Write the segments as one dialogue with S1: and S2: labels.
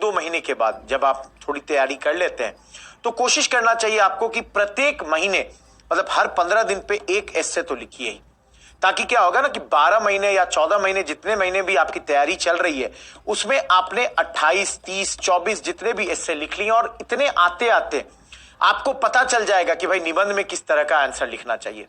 S1: 1-2 महीने के बाद जब आप थोड़ी तैयारी कर लेते हैं तो कोशिश करना चाहिए आपको कि प्रत्येक महीने मतलब हर 15 दिन पे एक एस्से तो लिखिए ही, ताकि क्या होगा ना कि 12 महीने या 14 महीने जितने महीने भी आपकी तैयारी चल रही है उसमें आपने 28, 30, 24 जितने भी एस्से लिख लिए और इतने आते आते आपको पता चल जाएगा कि भाई निबंध में किस तरह का आंसर लिखना चाहिए।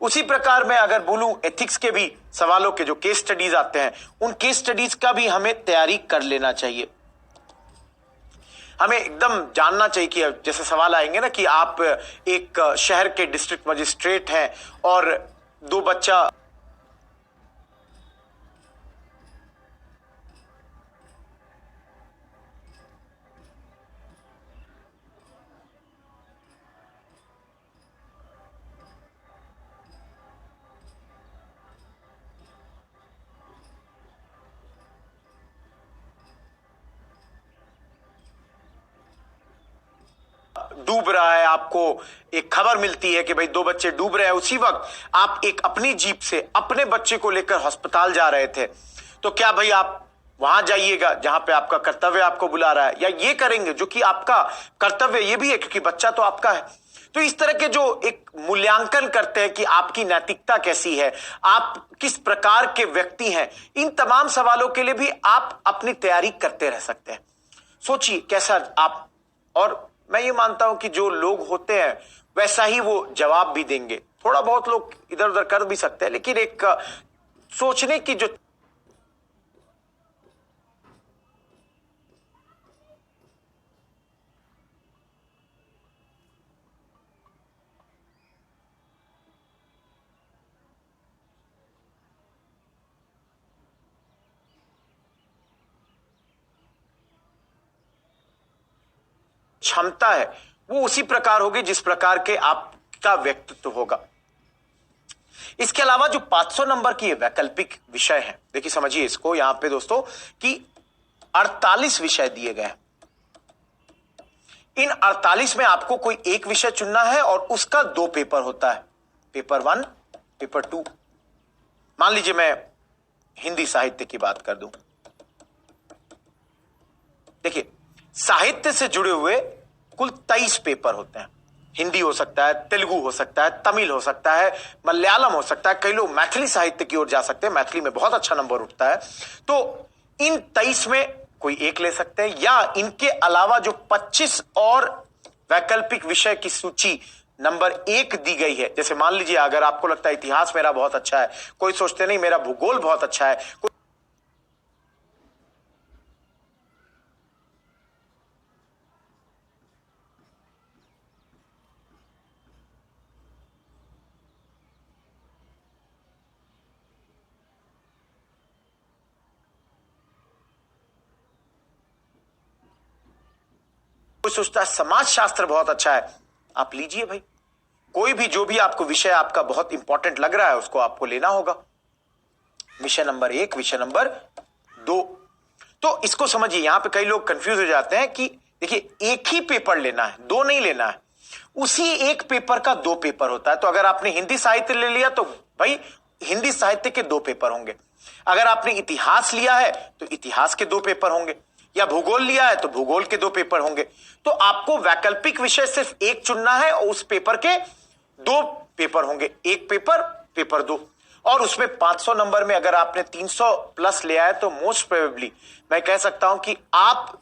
S1: उसी प्रकार मैं अगर बोलूं एथिक्स के भी सवालों के जो केस स्टडीज आते हैं उन केस स्टडीज का भी हमें तैयारी कर लेना चाहिए। हमें एकदम जानना चाहिए कि जैसे सवाल आएंगे ना कि आप एक शहर के डिस्ट्रिक्ट मजिस्ट्रेट हैं और 2 बच्चा डूब रहा है, आपको एक खबर मिलती है कि भाई 2 बच्चे डूब रहे हैं, उसी वक्त आप एक अपनी जीप से अपने बच्चे को लेकर अस्पताल जा रहे थे, तो क्या भाई आप वहां जाइएगा जहां पे आपका कर्तव्य आपको बुला रहा है, या ये करेंगे जो कि आपका कर्तव्य ये भी है क्योंकि बच्चा तो आपका है। तो इस तरह के जो एक मूल्यांकन करते हैं कि आपकी नैतिकता कैसी है, आप किस प्रकार के व्यक्ति हैं, इन तमाम सवालों के लिए भी आप अपनी तैयारी करते रह सकते हैं। सोचिए कैसा आप, और मैं ये मानता हूं कि जो लोग होते हैं वैसा ही वो जवाब भी देंगे। थोड़ा बहुत लोग इधर उधर कर भी सकते हैं, लेकिन एक सोचने की जो क्षमता है वो उसी प्रकार होगी जिस प्रकार के आपका व्यक्तित्व होगा। इसके अलावा जो 500 नंबर की वैकल्पिक विषय है, देखिए समझिए इसको यहां पे दोस्तों कि 48 विषय दिए गए हैं। इन 48 में आपको कोई एक विषय चुनना है और उसका 2 पेपर होता है, पेपर 1, पेपर 2। मान लीजिए मैं हिंदी साहित्य की बात कर दूं, देखिए साहित्य से जुड़े हुए कुल 23 पेपर होते हैं। हिंदी हो सकता है, तेलुगु हो सकता है, तमिल हो सकता है, मलयालम हो सकता है, कई लोग मैथिली साहित्य की ओर जा सकते हैं, मैथिली में बहुत अच्छा नंबर उठता है। तो इन 23 में कोई एक ले सकते हैं, या इनके अलावा जो 25 और वैकल्पिक विषय की सूची नंबर 1 दी गई है, जैसे मान लीजिए अगर आपको लगता है इतिहास मेरा बहुत अच्छा है, कोई सोचते नहीं मेरा भूगोल बहुत अच्छा है, कोई सोचता है समाज शास्त्र बहुत अच्छा है, आप लीजिए भाई, कोई भी जो भी आपको विषय आपका बहुत इंपॉर्टेंट लग रहा है उसको आपको लेना होगा, विषय नंबर 1, विषय नंबर 2। तो इसको समझिए, यहां पे कई लोग कंफ्यूज हो जाते हैं कि देखिए एक ही पेपर लेना है, 2 नहीं लेना है, उसी एक पेपर का 2 पेपर होता है। तो अगर आपने हिंदी साहित्य ले लिया तो भाई हिंदी साहित्य के 2 पेपर होंगे, अगर आपने इतिहास लिया है तो इतिहास के 2 पेपर होंगे, या भूगोल लिया है तो भूगोल के 2 पेपर होंगे। तो आपको वैकल्पिक विषय सिर्फ एक चुनना है और उस पेपर के 2 पेपर होंगे, एक पेपर, पेपर 2। और उसमें 500 नंबर में अगर आपने 300 प्लस ले आए तो मोस्ट प्रोबेबली मैं कह सकता हूं कि आप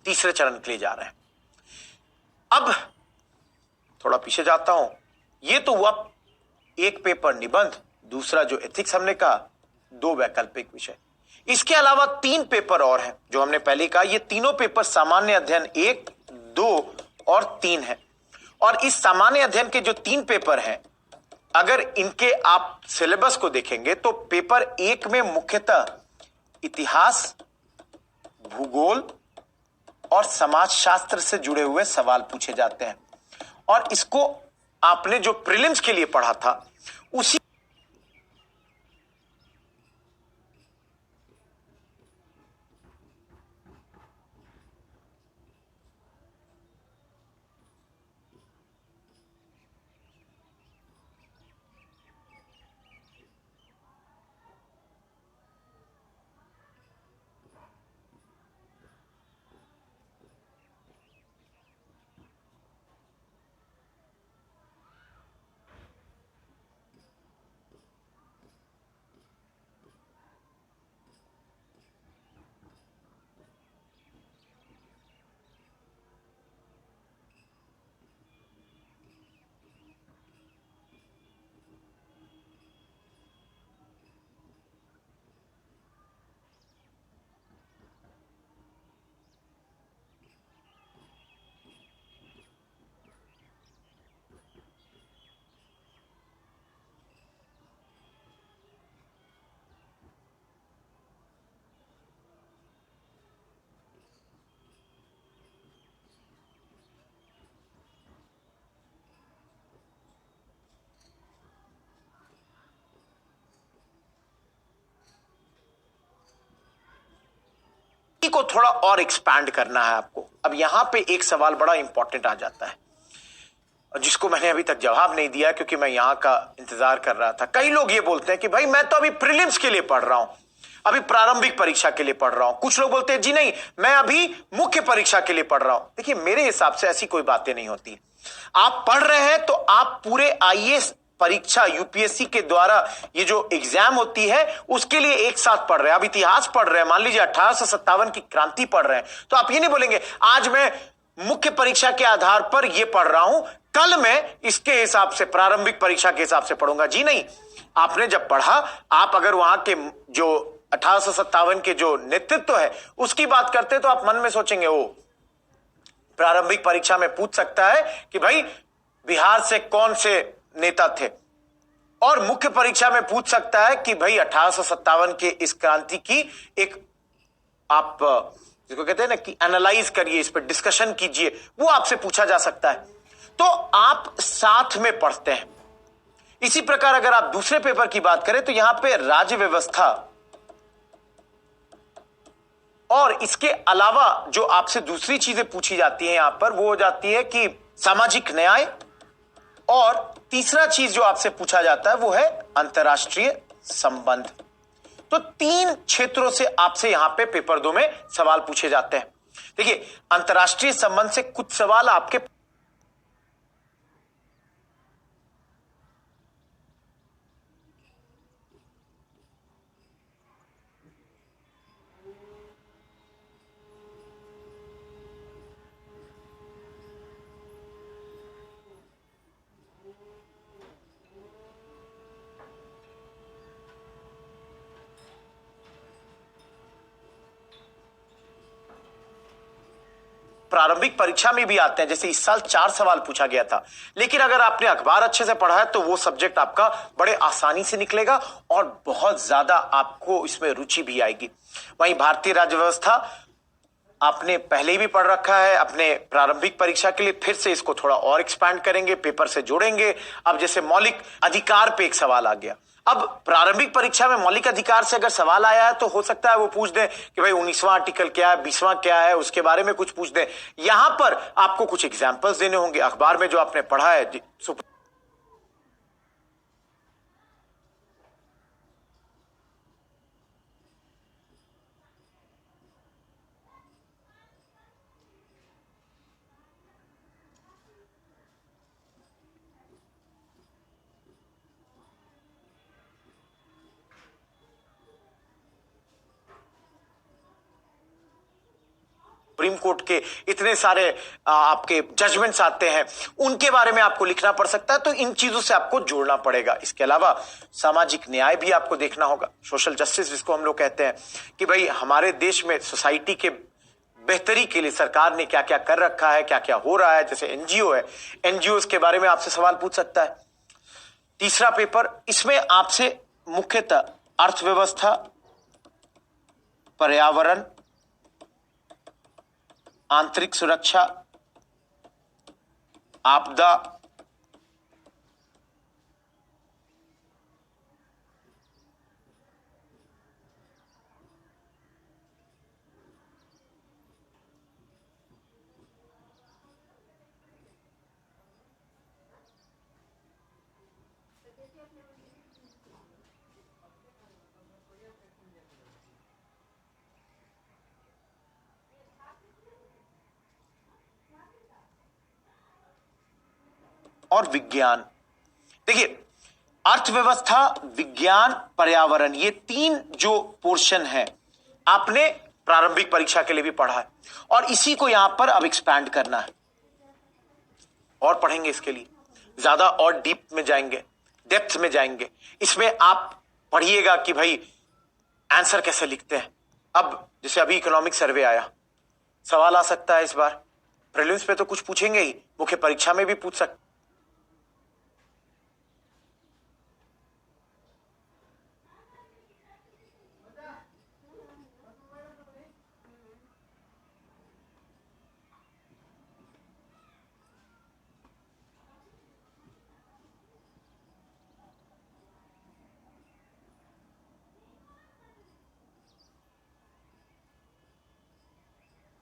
S1: तीसरे चरण के लिए जा रहे हैं। अब थोड़ा पीछे जाता हूं, ये तो हुआ एक पेपर निबंध, दूसरा जो एथिक्स हमने कहा, 2 वैकल्पिक विषय। इसके अलावा 3 पेपर और हैं जो हमने पहले कहा, ये तीनों पेपर सामान्य अध्ययन 1, 2 और 3 है। और इस सामान्य अध्ययन के जो 3 पेपर हैं अगर इनके आप सिलेबस को देखेंगे तो पेपर 1 में मुख्यतः इतिहास, भूगोल और समाजशास्त्र से जुड़े हुए सवाल पूछे जाते हैं, और इसको आपने जो प्रीलिम्स के लिए पढ़ा था उसी को थोड़ा और एक्सपैंड करना है आपको। अब यहां पे एक सवाल बड़ा इंपॉर्टेंट आ जाता है जिसको मैंने अभी तक जवाब नहीं दिया क्योंकि मैं यहां का इंतजार कर रहा था। कई लोग ये बोलते हैं कि भाई मैं तो अभी प्रीलिम्स के लिए पढ़ रहा हूं, अभी प्रारंभिक परीक्षा के लिए पढ़ रहा हूं। कुछ लोग बोलते हैं जी नहीं, मैं अभी मुख्य परीक्षा के लिए पढ़ रहा हूं। देखिए, मेरे हिसाब से ऐसी कोई बातें नहीं होती। आप पढ़ रहे हैं तो आप पूरे आईएएस परीक्षा यूपीएससी के द्वारा ये जो एग्जाम होती है उसके लिए एक साथ पढ़ रहे हैं। आप इतिहास पढ़ रहे हैं, मान लीजिए 1857 की क्रांति पढ़ रहे हैं, तो आप ये नहीं बोलेंगे आज मैं मुख्य परीक्षा के आधार पर ये पढ़ रहा हूं, कल मैं इसके हिसाब से प्रारंभिक परीक्षा के हिसाब से पढ़ूंगा। जी नहीं, आपने जब पढ़ा, आप अगर वहां के जो 1857 के जो नेतृत्व है उसकी बात करते तो आप मन में सोचेंगे ओ प्रारंभिक परीक्षा में पूछ सकता है कि भाई बिहार से कौन से नेता थे, और मुख्य परीक्षा में पूछ सकता है कि भाई 1857 के इस क्रांति की एक आप जिसको कहते हैं ना कि एनालाइज करिए, इस पर डिस्कशन कीजिए, वो आपसे पूछा जा सकता है। तो आप साथ में पढ़ते हैं। इसी प्रकार अगर आप दूसरे पेपर की बात करें तो यहां पे राज्य व्यवस्था और इसके अलावा जो आपसे दूसरी चीजें पूछी जाती हैं यहां पर वो हो जाती है कि सामाजिक न्याय, और तीसरा चीज जो आपसे पूछा जाता है वो है अंतर्राष्ट्रीय संबंध। तो 3 क्षेत्रों से आपसे यहां पे पेपर 2 में सवाल पूछे जाते हैं। देखिए, अंतर्राष्ट्रीय संबंध से कुछ सवाल आपके प्रारंभिक परीक्षा में भी आते हैं। जैसे इस साल 4 सवाल पूछा गया था, लेकिन अगर आपने अखबार अच्छे से पढ़ा है तो वो सब्जेक्ट आपका बड़े आसानी से निकलेगा और बहुत ज्यादा आपको इसमें रुचि भी आएगी। वहीं भारतीय राज्य व्यवस्था आपने पहले ही भी पढ़ रखा है अपने प्रारंभिक परीक्षा के लिए, फिर से इसको थोड़ा और एक्सपैंड करेंगे, पेपर से जोड़ेंगे। अब जैसे मौलिक अधिकार पे एक सवाल आ गया, अब प्रारंभिक परीक्षा में मौलिक अधिकार से अगर सवाल आया है तो हो सकता है वो पूछ दे कि भाई 19वां आर्टिकल क्या है, 20वां क्या है, उसके बारे में कुछ पूछ दे। यहां पर आपको कुछ एग्जाम्पल्स देने होंगे अखबार में जो आपने पढ़ा है। सुप्रीम कोर्ट के इतने सारे आपके जजमेंट्स आते हैं, उनके बारे में आपको लिखना पड़ सकता है, तो इन चीजों से आपको जोड़ना पड़ेगा। इसके अलावा सामाजिक न्याय भी आपको देखना होगा, सोशल जस्टिस जिसको हम लोग कहते हैं, कि भाई हमारे देश में सोसाइटी के बेहतरी के लिए सरकार ने क्या क्या कर रखा है, क्या क्या हो रहा है। जैसे एनजीओ है, एनजीओ के बारे में आपसे सवाल पूछ सकता है। तीसरा पेपर, इसमें आपसे मुख्यतः अर्थव्यवस्था, पर्यावरण, आंतरिक सुरक्षा, आपदा, और विज्ञान। देखिए, अर्थव्यवस्था, विज्ञान, पर्यावरण, ये तीन जो पोर्शन है आपने प्रारंभिक परीक्षा के लिए भी पढ़ा है और इसी को यहां पर अब एक्सपैंड करना है और पढ़ेंगे। इसके लिए ज्यादा और डीप में जाएंगे, डेप्थ में जाएंगे। इसमें आप पढ़िएगा कि भाई आंसर कैसे लिखते हैं। अब जैसे अभी इकोनॉमिक सर्वे आया, सवाल आ सकता है इस बार प्रीलिम्स पे तो कुछ पूछेंगे ही, मुख्य परीक्षा में भी पूछ सकते।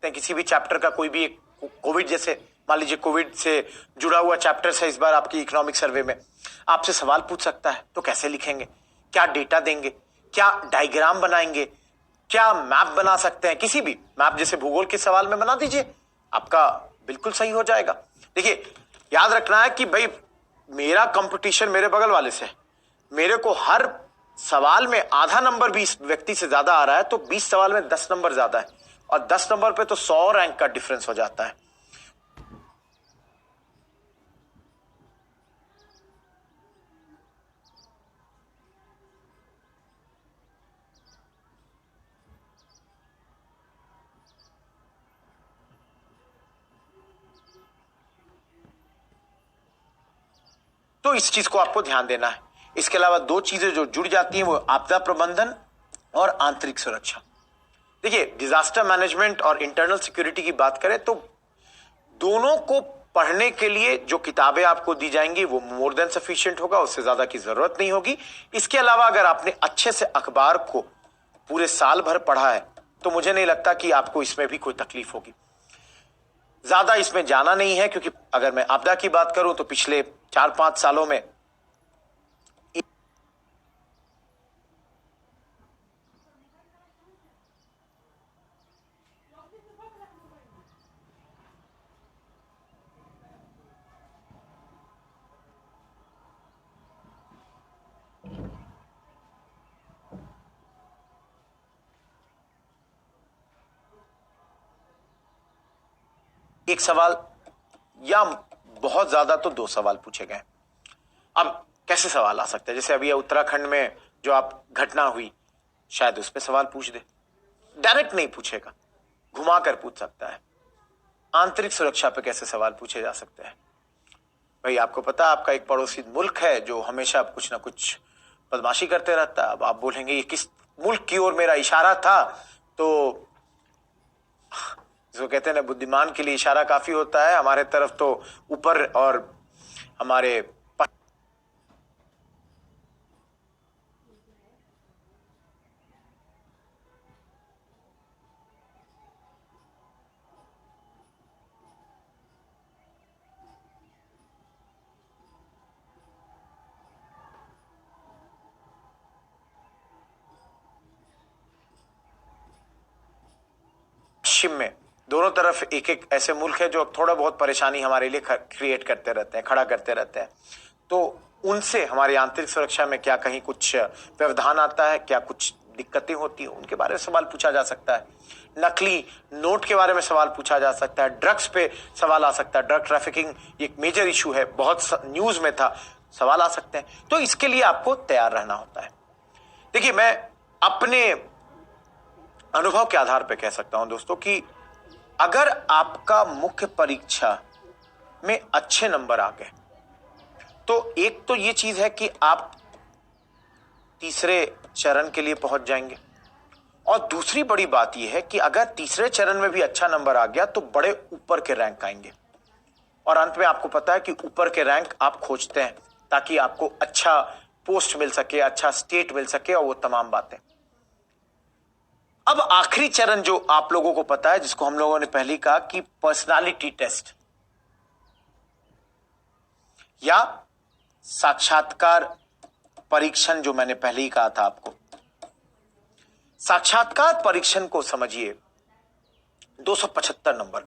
S1: किसी भी चैप्टर का कोई भी एक कोविड, जैसे मान लीजिए कोविड से जुड़ा हुआ चैप्टर है इस बार आपकी इकोनॉमिक सर्वे में, आपसे सवाल पूछ सकता है तो कैसे लिखेंगे, क्या डेटा देंगे, क्या डायग्राम बनाएंगे, क्या मैप बना सकते हैं। किसी भी मैप जैसे भूगोल के सवाल में बना दीजिए, आपका बिल्कुल सही हो जाएगा। देखिए याद रखना है कि भाई मेरा कंपटीशन मेरे बगल वाले से है, मेरे को हर सवाल में आधा नंबर 20 व्यक्ति से ज्यादा आ रहा है तो 20 सवाल में 10 नंबर ज्यादा है और 10 नंबर पे तो 100 रैंक का डिफरेंस हो जाता है। तो इस चीज को आपको ध्यान देना है। इसके अलावा दो चीजें जो जुड़ जाती हैं वो आपदा प्रबंधन और आंतरिक सुरक्षा। देखिए डिजास्टर मैनेजमेंट और इंटरनल सिक्योरिटी की बात करें तो दोनों को पढ़ने के लिए जो किताबें आपको दी जाएंगी वो मोर देन सफिशिएंट होगा, उससे ज्यादा की जरूरत नहीं होगी। इसके अलावा अगर आपने अच्छे से अखबार को पूरे साल भर पढ़ा है तो मुझे नहीं लगता कि आपको इसमें भी कोई तकलीफ होगी। ज्यादा इसमें जाना नहीं है क्योंकि अगर मैं आपदा की बात करूं तो पिछले 4-5 सालों में एक सवाल या बहुत ज्यादा तो 2 सवाल पूछे गए। अब कैसे सवाल आ सकते हैं, जैसे अभी उत्तराखंड में जो आप घटना हुई शायद उस पर सवाल पूछ दे, डायरेक्ट नहीं पूछेगा, घुमा कर पूछ सकता है। आंतरिक सुरक्षा पे कैसे सवाल पूछे जा सकते हैं? भाई आपको पता है आपका एक पड़ोसी मुल्क है जो हमेशा कुछ ना कुछ बदमाशी करते रहता है। अब आप बोलेंगे ये किस मुल्क की ओर मेरा इशारा था, तो जो कहते हैं ना बुद्धिमान के लिए इशारा काफी होता है। हमारे तरफ तो ऊपर और हमारे पश्चिम में दोनों तरफ एक एक ऐसे मुल्क है जो थोड़ा बहुत परेशानी हमारे लिए क्रिएट करते रहते हैं, खड़ा करते रहते हैं। तो उनसे हमारी आंतरिक सुरक्षा में क्या कहीं कुछ व्यवधान आता है, क्या कुछ दिक्कतें होती है, उनके बारे में सवाल पूछा जा सकता है। नकली नोट के बारे में सवाल पूछा जा सकता है। ड्रग्स पे सवाल आ सकता है, ड्रग ट्रैफिकिंग एक मेजर इशू है, बहुत न्यूज में था, सवाल आ सकते हैं। तो इसके लिए आपको तैयार रहना होता है। देखिए मैं अपने अनुभव के आधार पर कह सकता हूं दोस्तों कि अगर आपका मुख्य परीक्षा में अच्छे नंबर आ गए तो एक तो ये चीज है कि आप तीसरे चरण के लिए पहुंच जाएंगे, और दूसरी बड़ी बात यह है कि अगर तीसरे चरण में भी अच्छा नंबर आ गया तो बड़े ऊपर के रैंक आएंगे। और अंत में आपको पता है कि ऊपर के रैंक आप खोजते हैं ताकि आपको अच्छा पोस्ट मिल सके, अच्छा स्टेट मिल सके और वो तमाम बातें। अब आखिरी चरण जो आप लोगों को पता है, जिसको हम लोगों ने पहले ही कहा कि पर्सनालिटी टेस्ट या साक्षात्कार परीक्षण, जो मैंने पहले ही कहा था आपको। साक्षात्कार परीक्षण को समझिए 275 नंबर